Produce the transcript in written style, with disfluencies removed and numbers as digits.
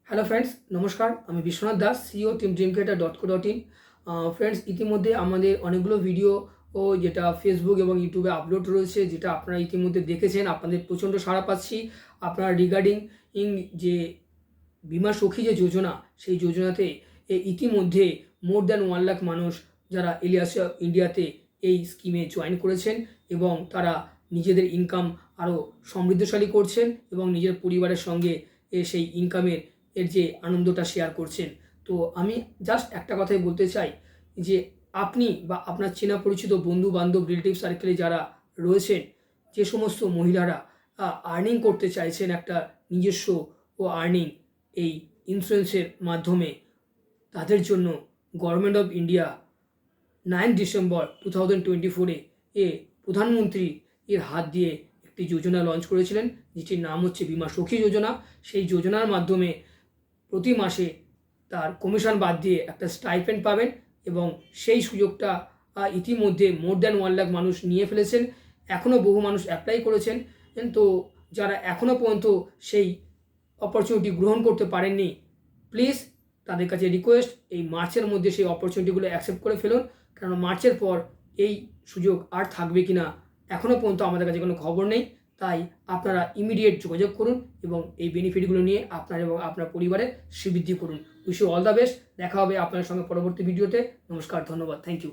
Hello friends, নমস্কার। আমি Biswanath Das, CEO Tim dream creator .co.in। Friends, ইতিমধ্যে আমাদের অনেকগুলো ভিডিও যেটা ফেসবুক এবং ইউটিউবে আপলোড রয়েছে, যেটা আপনারা ইতিমধ্যে দেখেছেন। আপনাদের প্রচণ্ড সাড়া পাচ্ছি। আপনারা রিগার্ডিং যে বীমা সখী যে যোজনা, সেই যোজনাতে ইতিমধ্যে মোর দ্যান 1 লাখ মানুষ যারা এলিয়াস ইন্ডিয়াতে এই স্কিমে জয়েন করেছেন এবং তারা নিজেদের ইনকাম আরও সমৃদ্ধশালী করছেন এবং নিজের পরিবারের সঙ্গে সেই ইনকামের যে আনন্দটা শেয়ার করছেন। তো আমি জাস্ট একটা কথাই বলতে চাই যে আপনি বা আপনার চেনা পরিচিত বন্ধু বান্ধব রিলেটিভ সার্কেলে যারা রয়েছেন, যে সমস্ত মহিলারা আর্নিং করতে চাইছেন একটা নিজস্ব আর্নিং এই ইন্স্যুরেন্সের মাধ্যমে, তাদের জন্য গভর্নমেন্ট অফ ইন্ডিয়া 9 ডিসেম্বর 2024 প্রধানমন্ত্রী এর হাত দিয়ে একটি যোজনা লঞ্চ করেছিলেন, যেটির নাম হচ্ছে বীমা সখী যোজনা। সেই যোজনার মাধ্যমে প্রতি মাসে তার কমিশন বাদ দিয়ে একটা স্টাইপেন্ড পাবেন এবং সেই সুযোগটা ইতিমধ্যে মোর দ্যান 1 লাখ মানুষ নিয়ে ফেলেছেন। এখনও বহু মানুষ অ্যাপ্লাই করেছেন। তো যারা এখনও পর্যন্ত সেই অপরচুনিটি গ্রহণ করতে পারেননি, প্লিজ তাদের কাছে রিকোয়েস্ট, এই মার্চের মধ্যে সেই অপরচুনিটিগুলো অ্যাকসেপ্ট করে ফেলুন। কারণ মার্চের পর এই সুযোগ আর থাকবে কি না এখনও পর্যন্ত আমাদের কাছে কোনো খবর নেই। তাই আপনারা ইমিডিয়েট যোগাযোগ করুন এবং এই বেনিফিটগুলো নিয়ে আপনার এবং আপনার পরিবারের শ্রীবৃদ্ধি করুন। Wish you all the best. দেখা হবে আপনাদের সঙ্গে পরবর্তী ভিডিওতে। নমস্কার, ধন্যবাদ, থ্যাংক ইউ।